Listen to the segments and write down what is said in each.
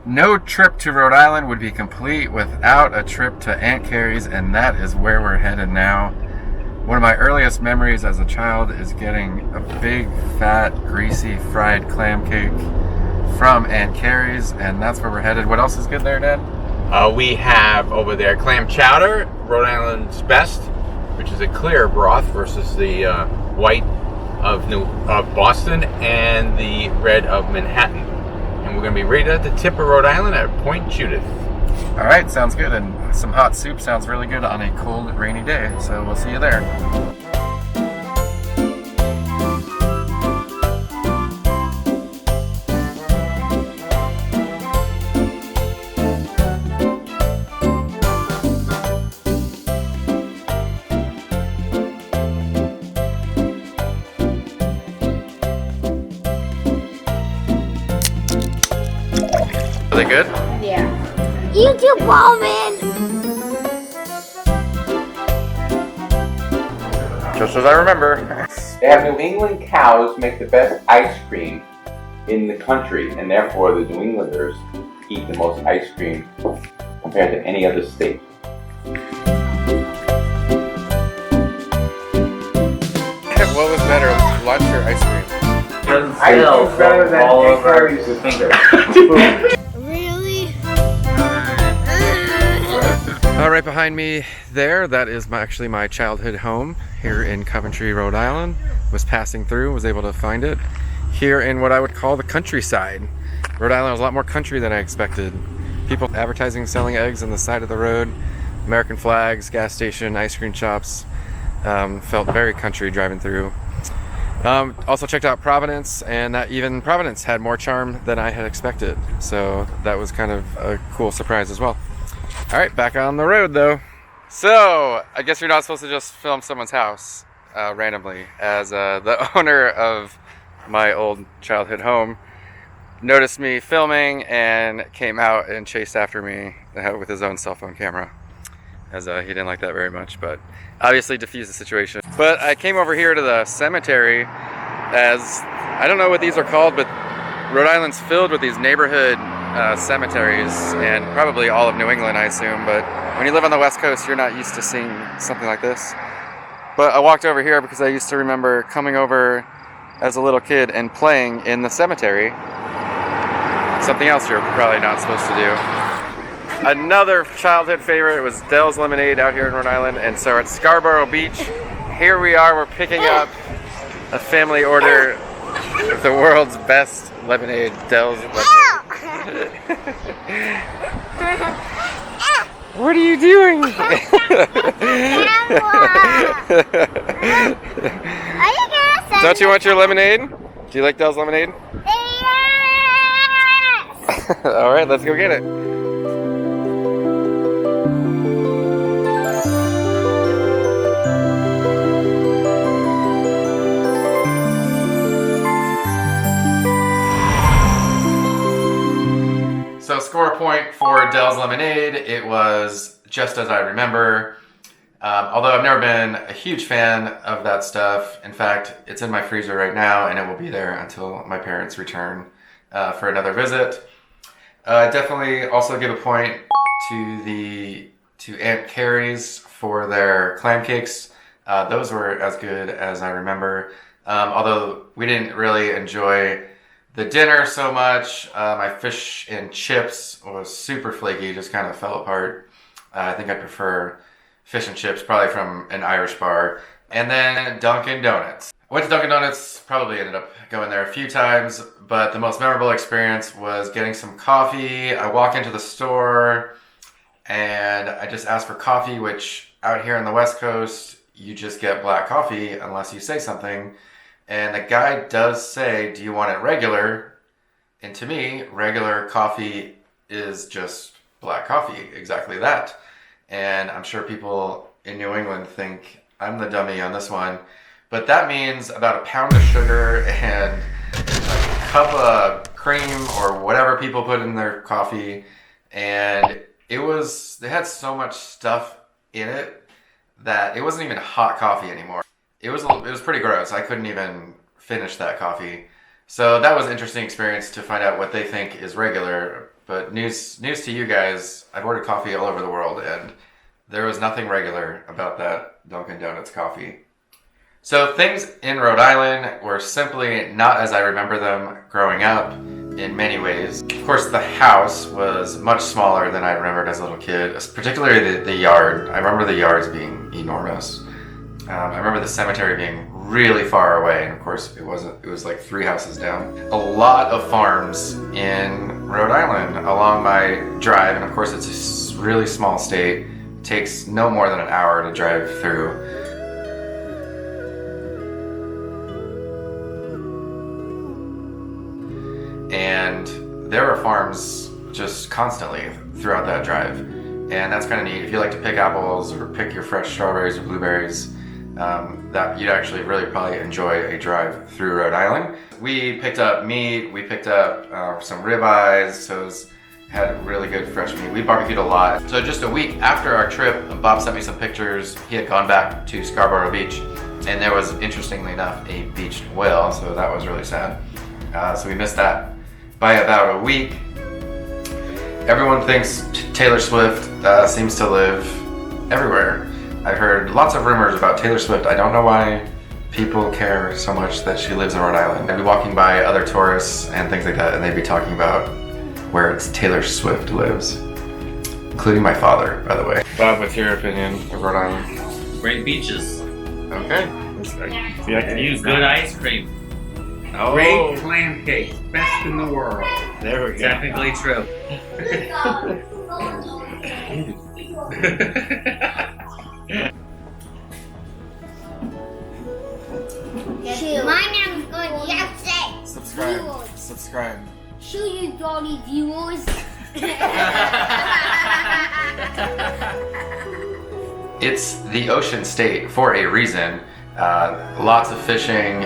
No trip to Rhode Island would be complete without a trip to Aunt Carrie's, and that is where we're headed now. One of my earliest memories as a child is getting a big, fat, greasy, fried clam cake from Aunt Carrie's, and that's where we're headed. What else is good there, Dad? We have over there Clam Chowder, Rhode Island's best, which is a clear broth versus the white of Boston and the red of Manhattan. And we're going to be right at the tip of Rhode Island at Point Judith. All right, sounds good. And some hot soup sounds really good on a cold, rainy day. So we'll see you there. Are they good? Yeah. You too, Bowman! Just as I remember. They have New England cows make the best ice cream in the country, and therefore the New Englanders eat the most ice cream compared to any other state. What was better, lunch or ice cream? Ice cream's better than Aunt Carrie's finger. Really? Right behind me there, that is actually my childhood home here in Coventry, Rhode Island. Was passing through, was able to find it here in what I would call the countryside. Rhode Island was a lot more country than I expected. People advertising, selling eggs on the side of the road, American flags, gas station, ice cream shops. Felt very country driving through. Also checked out Providence, and that even Providence had more charm than I had expected. So that was kind of a cool surprise as well. All right, back on the road though. So I guess you're not supposed to just film someone's house randomly. As the owner of my old childhood home noticed me filming and came out and chased after me with his own cell phone camera, as he didn't like that very much, but obviously diffused the situation. But I came over here to the cemetery, as I don't know what these are called, but Rhode Island's filled with these neighborhood cemeteries, and probably all of New England, I assume, but when you live on the West Coast, you're not used to seeing something like this. But I walked over here because I used to remember coming over as a little kid and playing in the cemetery. Something else you're probably not supposed to do. Another childhood favorite was Dell's Lemonade out here in Rhode Island, and so at Scarborough Beach, here we are, we're picking up a family order of the world's best lemonade, Dell's Lemonade. What are you doing? Don't you want your lemonade? Do you like Dell's Lemonade? Yes! All right, let's go get it. So score a point for Dell's Lemonade. It was just as I remember. Although I've never been a huge fan of that stuff. In fact, it's in my freezer right now, and it will be there until my parents return for another visit. Definitely also give a point to Aunt Carrie's for their clam cakes. Those were as good as I remember. Although we didn't really enjoy the dinner so much. My fish and chips was super flaky, just kind of fell apart. I think I prefer fish and chips, probably from an Irish bar. And then Dunkin Donuts. I went to Dunkin Donuts, probably ended up going there a few times, but the most memorable experience was getting some coffee. I walk into the store and I just asked for coffee, which out here on the West Coast, you just get black coffee unless you say something. And the guy does say, do you want it regular? And to me, regular coffee is just black coffee, exactly that. And I'm sure people in New England think I'm the dummy on this one. But that means about a pound of sugar and a cup of cream or whatever people put in their coffee. And they had so much stuff in it that it wasn't even hot coffee anymore. It was pretty gross. I couldn't even finish that coffee. So that was an interesting experience to find out what they think is regular. But news to you guys, I've ordered coffee all over the world, and there was nothing regular about that Dunkin Donuts coffee. So things in Rhode Island were simply not as I remember them growing up in many ways. Of course, the house was much smaller than I remembered as a little kid, particularly the yard. I remember the yards being enormous. I remember the cemetery being really far away, and of course it was like 3 houses down. A lot of farms in Rhode Island along my drive, and of course it's a really small state. It takes no more than an hour to drive through. And there are farms just constantly throughout that drive, and that's kind of neat. If you like to pick apples or pick your fresh strawberries or blueberries, that you'd actually really probably enjoy a drive through Rhode Island. We picked up meat, we picked up some ribeyes, so it had really good fresh meat. We barbecued a lot. So just a week after our trip, Bob sent me some pictures. He had gone back to Scarborough Beach, and there was, interestingly enough, a beached whale, so that was really sad. So we missed that by about a week. Everyone thinks Taylor Swift seems to live everywhere. I've heard lots of rumors about Taylor Swift. I don't know why people care so much that she lives in Rhode Island. I'd be walking by other tourists and things like that, and they'd be talking about where it's Taylor Swift lives, including my father, by the way. Bob, what's your opinion of Rhode Island? Great beaches. Okay. See, I can use good ice cream. Oh. Great clam cake, best in the world. There we go. Technically true. My name's going yesterday. Subscribe. Show you Dolly viewers. It's the ocean state for a reason. Lots of fishing,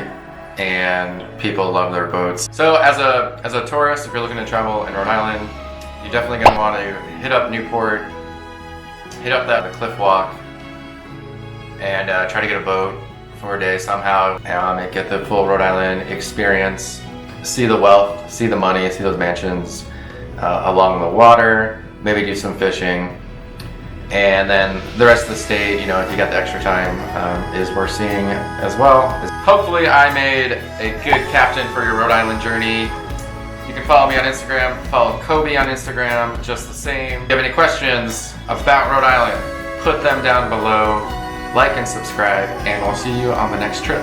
and people love their boats. So as a tourist, if you're looking to travel in Rhode Island, you're definitely going to want to hit up Newport, hit up the cliff walk, and try to get a boat for a day somehow, and get the full Rhode Island experience. See the wealth, see the money, see those mansions along the water, maybe do some fishing. And then the rest of the state, you know, if you got the extra time, is worth seeing as well. Hopefully I made a good captain for your Rhode Island journey. You can follow me on Instagram, follow Kobe on Instagram, just the same. If you have any questions about Rhode Island, put them down below, like and subscribe, and we'll see you on the next trip.